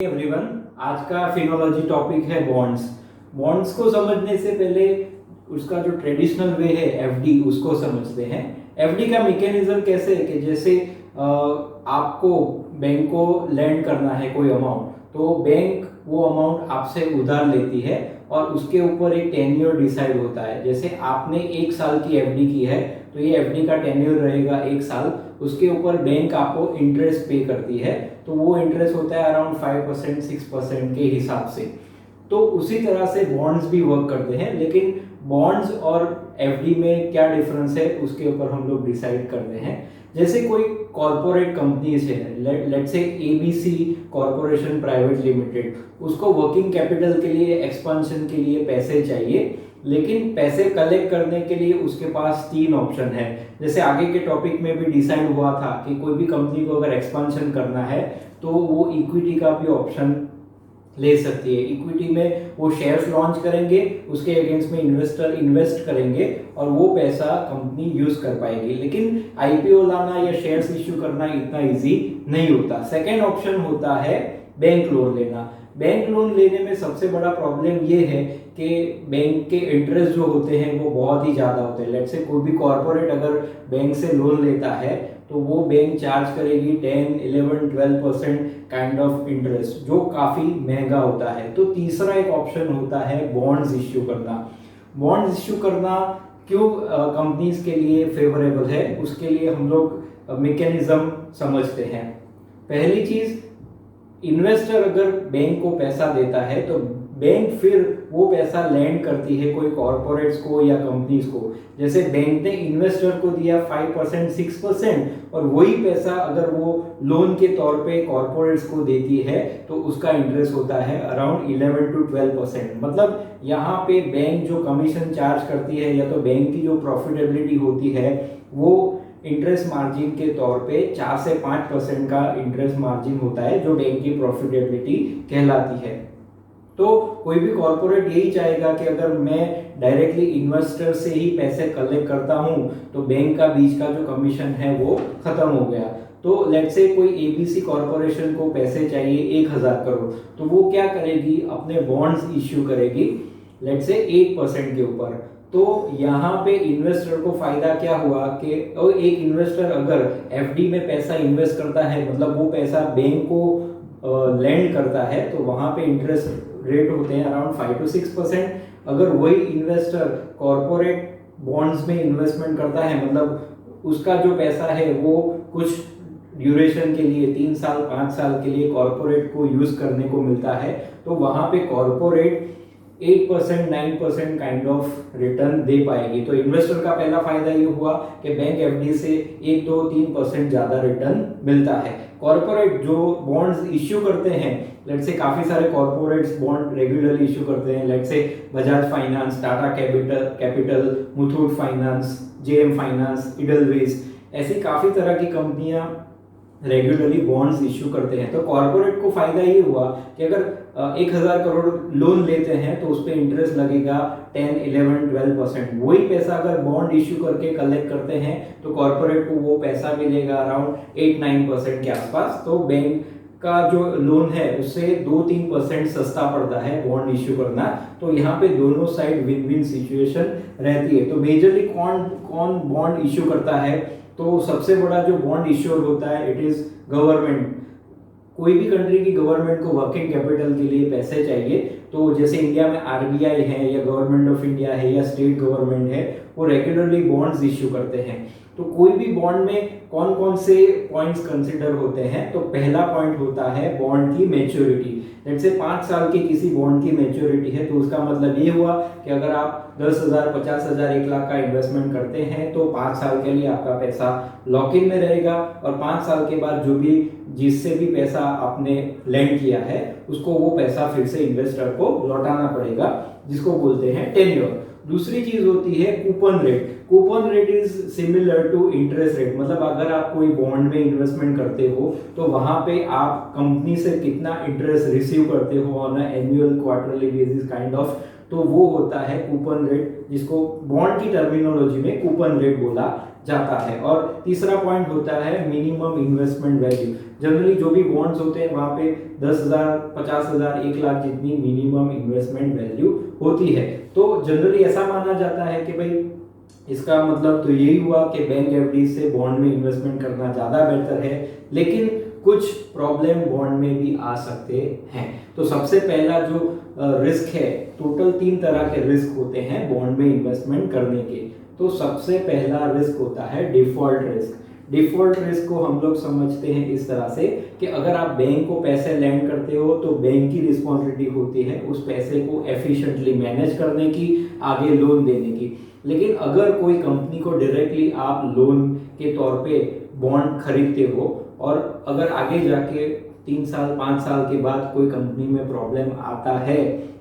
Everyone, आज का Finology topic है बॉन्ड्स। बॉन्ड्स को समझने से पहले उसका जो ट्रेडिशनल वे है एफडी, उसको समझते हैं। एफडी का मैकेनिज्म कैसे है कि जैसे आपको बैंक को लैंड करना है कोई अमाउंट, तो बैंक वो अमाउंट आपसे उधार लेती है और उसके ऊपर एक टेन्योर डिसाइड होता है। जैसे आपने 1 साल की एफडी की है तो ये एफडी का टेन्योर रहेगा 1 साल। उसके ऊपर बैंक आपको इंटरेस्ट पे करती है, तो वो इंटरेस्ट होता है अराउंड 5% 6% के हिसाब से। तो उसी तरह से बॉन्ड्स भी वर्क करते हैं, लेकिन बॉन्ड्स और एफडी में क्या डिफरेंस है उसके ऊपर हम लोग डिसाइड करते हैं। जैसे कोई कॉरपोरेट कंपनीज है, let's say ABC corporation private limited, उसको वर्किंग कैपिटल के लिए, एक्सपेंशन के लिए पैसे चाहिए, लेकिन पैसे कलेक्ट करने के लिए उसके पास 3 ऑप्शन है। जैसे आगे के टॉपिक में भी डिसाइड हुआ था कि कोई भी कंपनी को अगर एक्सपेंशन करना है तो वो इक्विटी का भी ऑप्शन ले सकती है। इक्विटी में वो शेयर्स लॉन्च करेंगे, उसके अगेंस्ट में इन्वेस्टर इन्वेस्ट करेंगे और वो पैसा कंपनी यूज कर पाएगी। लेकिन आईपीओ लाना या शेयर्स इश्यू करना इतना इजी नहीं होता। सेकेंड ऑप्शन होता है बैंक लोन लेना। बैंक लोन लेने में सबसे बड़ा प्रॉब्लम ये है कि बैंक के इंटरेस्ट जो होते हैं वो बहुत ही ज़्यादा होते हैं। लेट्स से कोई भी कॉर्पोरेट अगर बैंक से लोन लेता है तो वो बैंक चार्ज करेगी 10, 11, 12% काइंड ऑफ इंटरेस्ट, जो काफ़ी महंगा होता है। तो तीसरा एक ऑप्शन होता है बॉन्ड्स इश्यू करना। बॉन्ड्स इश्यू करना क्यों कंपनीज के लिए फेवरेबल है, उसके लिए हम लोग मैकेनिज्म समझते हैं। पहली चीज़, इन्वेस्टर अगर बैंक को पैसा देता है तो बैंक फिर वो पैसा लैंड करती है कोई कॉर्पोरेट्स को या कंपनीज को। जैसे बैंक ने इन्वेस्टर को दिया 5% 6% और वही पैसा अगर वो लोन के तौर पे कॉर्पोरेट्स को देती है तो उसका इंटरेस्ट होता है अराउंड 11 to 12%। मतलब यहाँ पे बैंक जो कमीशन चार्ज करती है या तो बैंक की जो प्रॉफिटेबिलिटी होती है वो इंटरेस्ट मार्जिन के तौर पे 4 से 5% का इंटरेस्ट मार्जिन होता है, जो बैंक की प्रॉफिटेबिलिटी कहलाती है। तो कोई भी कॉर्पोरेट यही चाहेगा कि अगर मैं डायरेक्टली इन्वेस्टर से ही पैसे कलेक्ट करता हूं तो बैंक का बीच का जो कमीशन है वो खत्म हो गया। तो लेट्स से कोई एबीसी कॉर्पोरेशन को पैसे चाहिए 1000 करोड़, तो वो क्या करेगी, अपने बॉन्ड्स इश्यू करेगी लेट्स से 8% के ऊपर। तो यहाँ पे इन्वेस्टर को फायदा क्या हुआ कि एक इन्वेस्टर अगर एफडी में पैसा इन्वेस्ट करता है, मतलब वो पैसा बैंक को लैंड करता है, तो वहाँ पे इंटरेस्ट रेट होते हैं अराउंड 5 to 6%। अगर वही इन्वेस्टर कॉर्पोरेट बॉन्ड्स में इन्वेस्टमेंट करता है, मतलब उसका जो पैसा है वो कुछ ड्यूरेशन के लिए 3 साल 5 साल के लिए कॉर्पोरेट को यूज करने को मिलता है, तो वहाँ पे कॉर्पोरेट 8% 9% काइंड ऑफ रिटर्न दे पाएगी। तो इन्वेस्टर का पहला फायदा ये हुआ कि बैंक एफडी से 1 2 3% ज्यादा रिटर्न मिलता है। कॉर्पोरेट जो बॉन्ड्स इश्यू करते हैं, लेट्स से काफी सारे कॉर्पोरेट्स बॉन्ड रेगुलरली इश्यू करते हैं, let's say Bajaj finance, Tata capital, Muthoot finance, JM finance, Edelweiss, ऐसी काफी तरह की कंपनियां रेगुलरली बॉन्ड्स इश्यू करते हैं। तो कॉर्पोरेट को फायदा ये हुआ कि अगर 1000 करोड़ लोन लेते हैं तो उस पर इंटरेस्ट लगेगा 10, 11, 12%। वही पैसा अगर बॉन्ड इश्यू करके कलेक्ट करते हैं तो कॉर्पोरेट को वो पैसा मिलेगा अराउंड 8-9% के आसपास। तो बैंक का जो लोन है उससे 2-3% सस्ता पड़ता है बॉन्ड इश्यू करना। तो यहाँ पे दोनों साइड विन विन सिचुएशन रहती है। तो मेजरली कौन बॉन्ड इश्यू करता है, तो सबसे बड़ा जो बॉन्ड इश्यूर होता है इट इज गवर्नमेंट। कोई भी कंट्री की गवर्नमेंट को वर्किंग कैपिटल के लिए पैसे चाहिए, तो जैसे इंडिया में आरबीआई है या गवर्नमेंट ऑफ इंडिया है या स्टेट गवर्नमेंट है, वो रेगुलरली बॉन्ड्स इश्यू करते हैं। तो कोई भी बॉन्ड में कौन कौन से पॉइंट्स कंसिडर होते हैं, तो पहला पॉइंट होता है बॉन्ड की मैच्योरिटी। जैसे 5 साल की किसी बॉन्ड की मैच्योरिटी है, तो उसका मतलब ये हुआ कि अगर आप 10,000, 50,000, 1 लाख का इन्वेस्टमेंट करते हैं तो 5 साल के लिए आपका पैसा लॉक इन में रहेगा और 5 साल के बाद जो भी जिससे भी पैसा आपने लैंड किया है उसको वो पैसा फिर से इन्वेस्टर को लौटाना पड़ेगा, जिसको बोलते हैं टेन्योर। दूसरी चीज होती है coupon rate. Coupon rate is similar to interest rate. मतलब अगर आप कोई बॉन्ड में इन्वेस्टमेंट करते हो तो वहां पे आप कंपनी से कितना इंटरेस्ट रिसीव करते हो on annual quarterly basis kind of, तो वो होता है कूपन रेट, जिसको बॉन्ड की टर्मिनोलॉजी में कूपन रेट बोला जाता है। और तीसरा पॉइंट होता है मिनिमम इन्वेस्टमेंट वैल्यू। जनरली जो भी बॉन्ड्स होते हैं वहाँ पे 10,000, 50,000, 1 लाख जितनी मिनिमम इन्वेस्टमेंट वैल्यू होती है। तो जनरली ऐसा माना जाता है कि भाई इसका मतलब तो यही हुआ कि बैंक एफडी से बॉन्ड में इन्वेस्टमेंट करना ज़्यादा बेहतर है, लेकिन कुछ प्रॉब्लम बॉन्ड में भी आ सकते हैं। तो सबसे पहला जो रिस्क है, टोटल 3 तरह के रिस्क होते हैं बॉन्ड में इन्वेस्टमेंट करने के। तो सबसे पहला रिस्क होता है डिफॉल्ट रिस्क। डिफॉल्ट रिस्क को हम लोग समझते हैं इस तरह से कि अगर आप बैंक को पैसे लैंड करते हो तो बैंक की रिस्पॉन्सिबिलिटी होती है उस पैसे को एफिशिएंटली मैनेज करने की, आगे लोन देने की। लेकिन अगर कोई कंपनी को डायरेक्टली आप लोन के तौर पे बॉन्ड खरीदते हो और अगर आगे जाके 3 साल 5 साल के बाद कोई कंपनी में प्रॉब्लम आता है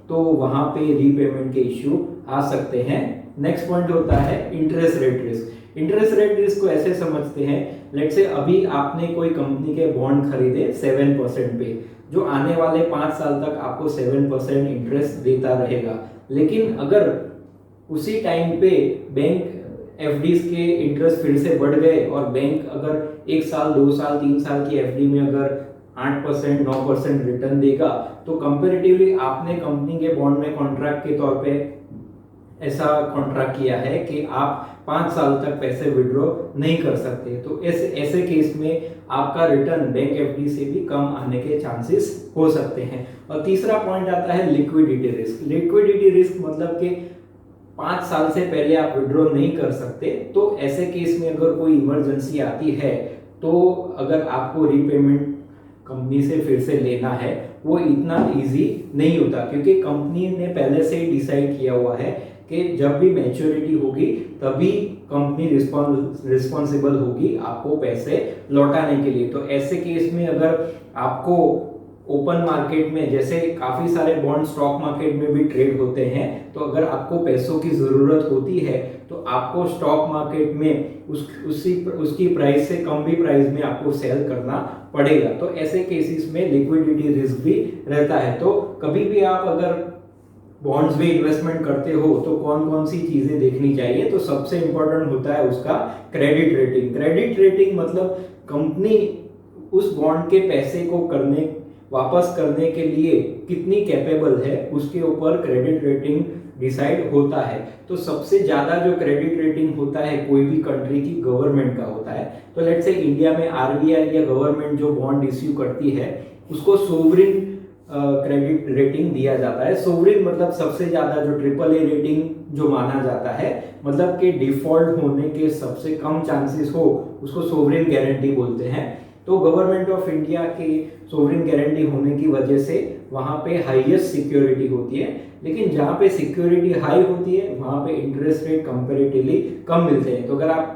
तो वहां पे रीपेमेंट के इश्यू आ सकते हैं। नेक्स्ट पॉइंट होता है interest rate risk. Interest rate risk को ऐसे समझते हैं, लेट्स से अभी आपने कोई कंपनी के बॉन्ड खरीदे 7% पे, जो आने वाले 5 साल तक आपको 7% इंटरेस्ट देता रहेगा। लेकिन अगर उसी टाइम पे बैंक एफडीज के इंटरेस्ट फिर से बढ़ गए और बैंक अगर 1 साल 2 साल 3 साल की एफडी में अगर 8% 9% रिटर्न देगा, तो कंपैरेटिवली आपने कंपनी के बॉन्ड में कॉन्ट्रैक्ट के तौर पे ऐसा कॉन्ट्रैक्ट किया है कि आप 5 साल तक पैसे विड्रॉ नहीं कर सकते। तो ऐसे केस में आपका रिटर्न बैंक एफडी से भी कम आने के चांसेस हो सकते हैं। और तीसरा पॉइंट आता है लिक्विडिटी रिस्क। लिक्विडिटी रिस्क मतलब कि 5 साल से पहले आप विड्रॉ नहीं कर सकते, तो ऐसे केस में अगर कोई इमरजेंसी आती है तो अगर आपको रीपेमेंट कंपनी से फिर से लेना है वो इतना इजी नहीं होता, क्योंकि कंपनी ने पहले से ही डिसाइड किया हुआ है कि जब भी मैच्योरिटी होगी तभी कंपनी रिस्पॉन्सिबल होगी आपको पैसे लौटाने के लिए। तो ऐसे केस में अगर आपको ओपन मार्केट में, जैसे काफी सारे बॉन्ड स्टॉक मार्केट में भी ट्रेड होते हैं, तो अगर आपको पैसों की जरूरत होती है तो आपको स्टॉक मार्केट में उसकी प्राइस से कम भी प्राइस में आपको सेल करना पड़ेगा। तो ऐसे केसेस में लिक्विडिटी रिस्क भी रहता है। तो कभी भी आप अगर बॉन्ड्स में इन्वेस्टमेंट करते हो तो कौन कौन सी चीजें देखनी चाहिए, तो सबसे इंपॉर्टेंट होता है उसका क्रेडिट रेटिंग। क्रेडिट रेटिंग मतलब कंपनी उस बॉन्ड के पैसे को वापस करने के लिए कितनी कैपेबल है, उसके ऊपर क्रेडिट रेटिंग डिसाइड होता है। तो सबसे ज्यादा जो क्रेडिट रेटिंग होता है कोई भी कंट्री की गवर्नमेंट का होता है। तो लेट्स से इंडिया में आरबीआई या गवर्नमेंट जो बॉन्ड इश्यू करती है उसको सोवरिन क्रेडिट रेटिंग दिया जाता है। सोवरिन मतलब सबसे ज्यादा जो AAA रेटिंग जो माना जाता है, मतलब कि डिफॉल्ट होने के सबसे कम चांसेस हो, उसको सोवरिन गारंटी बोलते हैं। तो गवर्नमेंट ऑफ इंडिया की सोवरिन गारंटी होने की वजह से वहां पे हाईएस्ट सिक्योरिटी होती है, लेकिन जहां पे सिक्योरिटी हाई होती है वहां पे इंटरेस्ट रेट कंपैरेटिवली कम मिलते हैं। तो अगर आप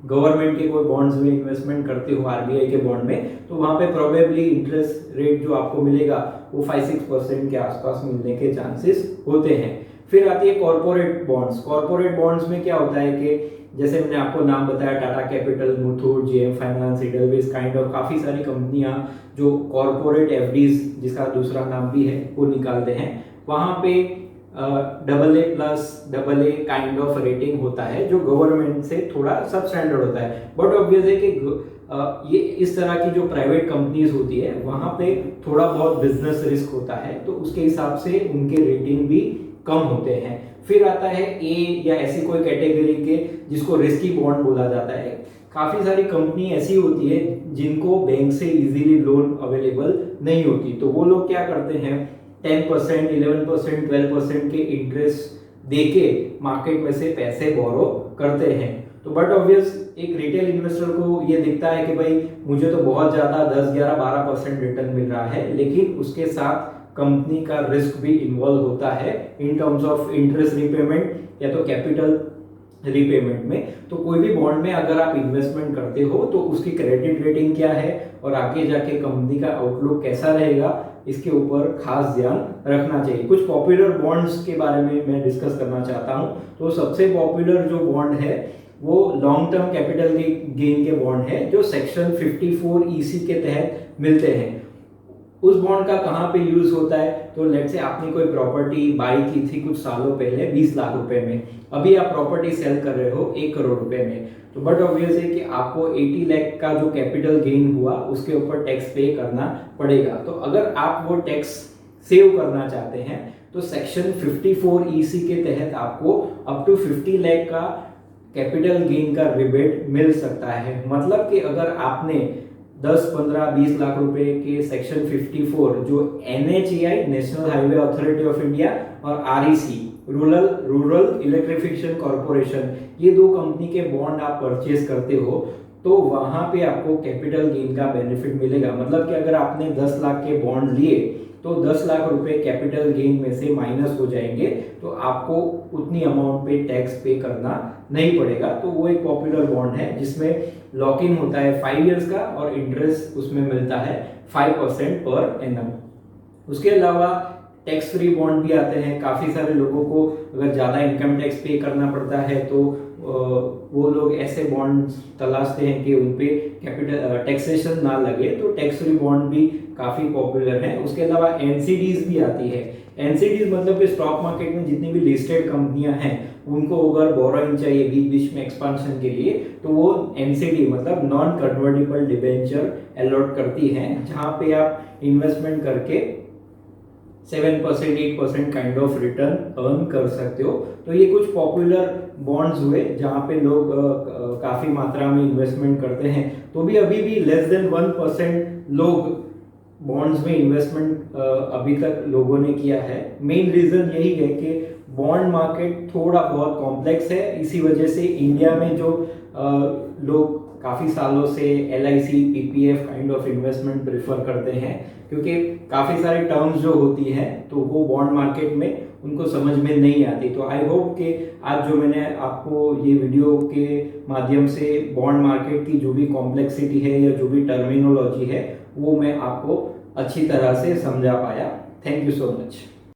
गवर्नमेंट के कोई बॉन्ड्स में इन्वेस्टमेंट करते हो आरबीआई के बॉन्ड में, तो वहां पे प्रोबेबली इंटरेस्ट रेट जो आपको मिलेगा वो 5-6% के आसपास मिलने के चांसेस होते हैं। फिर आती है कॉर्पोरेट बॉन्ड्स। कॉर्पोरेट बॉन्ड्स में क्या होता है कि जैसे मैंने आपको नाम बताया, Tata capital, Muthoot, JM finance, Edelweiss kind of काफी सारी कंपनियां जो कॉर्पोरेट एफडीज जिसका दूसरा नाम भी है वो निकालते हैं। वहां पे AA+ AA kind of rating होता है जो गवर्नमेंट से थोड़ा सब स्टैंडर्ड होता है। बट ऑब्वियस है कि ये इस तरह की जो प्राइवेट कंपनीज होती है वहां पे थोड़ा बहुत बिजनेस रिस्क होता है, तो उसके हिसाब से उनके रेटिंग भी कम होते हैं। फिर आता है ए या ऐसी कोई कैटेगरी के जिसको रिस्की बॉन्ड बोला जाता है। काफी सारी कंपनी ऐसी होती है जिनको बैंक से इजीली लोन अवेलेबल नहीं होती, तो वो लोग क्या करते हैं 10%, 11%, 12% के इंटरेस्ट देके मार्केट में से पैसे बोरो करते हैं। तो बट ऑब्वियस एक रिटेल इन्वेस्टर को ये दिखता है कि भाई मुझे तो बहुत ज्यादा 10, 11, 12% रिटर्न मिल रहा है, लेकिन उसके साथ कंपनी का रिस्क भी इन्वॉल्व होता है in terms of interest repayment या तो कैपिटल रीपेमेंट में। तो कोई भी बॉन्ड में अगर आप इन्वेस्टमेंट करते हो तो उसकी क्रेडिट रेटिंग क्या है और आगे जाके कंपनी का आउटलुक कैसा रहेगा, इसके ऊपर खास ध्यान रखना चाहिए। कुछ पॉपुलर बॉन्ड्स के बारे में मैं डिस्कस करना चाहता हूं। तो सबसे पॉपुलर जो बॉन्ड है वो लॉन्ग टर्म कैपिटल गेन के बॉन्ड है जो सेक्शन 54 EC के तहत मिलते हैं। उस बॉन्ड का कहाँ पे यूज होता है, तो लेट्स से आपने कोई प्रॉपर्टी बाई की थी कुछ सालों पहले 20 लाख रुपए में, अभी आप प्रॉपर्टी सेल कर रहे हो 1 करोड़ रुपए में, तो बट ऑब्वियस है कि आपको 80 लाख का जो कैपिटल गेन हुआ उसके ऊपर टैक्स पे करना पड़ेगा। तो अगर आप वो टैक्स सेव करना चाहते हैं तो सेक्शन 54 EC के तहत आपको अप टू 50 लाख का कैपिटल गेन का रिबेट मिल सकता है। मतलब कि अगर आपने 10, 15, 20 लाख रुपए के सेक्शन 54 जो NHAI national highway authority of India और REC रूरल इलेक्ट्रिफिकेशन कॉर्पोरेशन, ये दो कंपनी के बॉन्ड आप परचेज करते हो तो वहां पे आपको कैपिटल गेन का बेनिफिट मिलेगा। मतलब कि अगर आपने 10 लाख के बॉन्ड लिए तो 10 लाख रुपए कैपिटल गेन में से माइनस हो जाएंगे, तो आपको उतनी अमाउंट पे टैक्स पे करना नहीं पड़ेगा। तो वो एक पॉपुलर बॉन्ड है जिसमें लॉक इन होता है 5 इयर्स का और इंटरेस्ट उसमें मिलता है 5% पर एनम। उसके अलावा टैक्स फ्री बॉन्ड भी आते हैं। काफ़ी सारे लोगों को अगर ज़्यादा इनकम टैक्स पे करना पड़ता है तो वो लोग ऐसे बॉन्ड तलाशते हैं कि उन पे कैपिटल टैक्सेशन ना लगे, तो टैक्स फ्री बॉन्ड भी काफ़ी पॉपुलर है। उसके अलावा NCDs भी आती है। NCDs मतलब कि स्टॉक मार्केट में जितनी भी लिस्टेड कंपनियां हैं उनको अगर बोरोइंग चाहिए बीच बीच में एक्सपांशन के लिए, तो वो NCD मतलब नॉन कन्वर्टिबल डिबेंचर अलॉट करती हैं, जहां पे आप इन्वेस्टमेंट करके 7%, 8% काइंड ऑफ रिटर्न अर्न कर सकते हो। तो ये कुछ पॉपुलर बॉन्ड्स हुए जहाँ पे लोग काफ़ी मात्रा में इन्वेस्टमेंट करते हैं। तो भी अभी भी लेस देन 1% लोग बॉन्ड्स में इन्वेस्टमेंट अभी तक लोगों ने किया है। मेन रीज़न यही है कि बॉन्ड मार्केट थोड़ा बहुत कॉम्प्लेक्स है, इसी वजह से इंडिया में जो लोग काफ़ी सालों से LIC PPF kind of investment prefer करते हैं, क्योंकि काफ़ी सारी टर्म्स जो होती हैं तो वो बॉन्ड मार्केट में उनको समझ में नहीं आती। तो आई होप कि आज जो मैंने आपको ये वीडियो के माध्यम से बॉन्ड मार्केट की जो भी कॉम्प्लेक्सिटी है या जो भी टर्मिनोलॉजी है वो मैं आपको अच्छी तरह से समझा पाया। Thank you so much.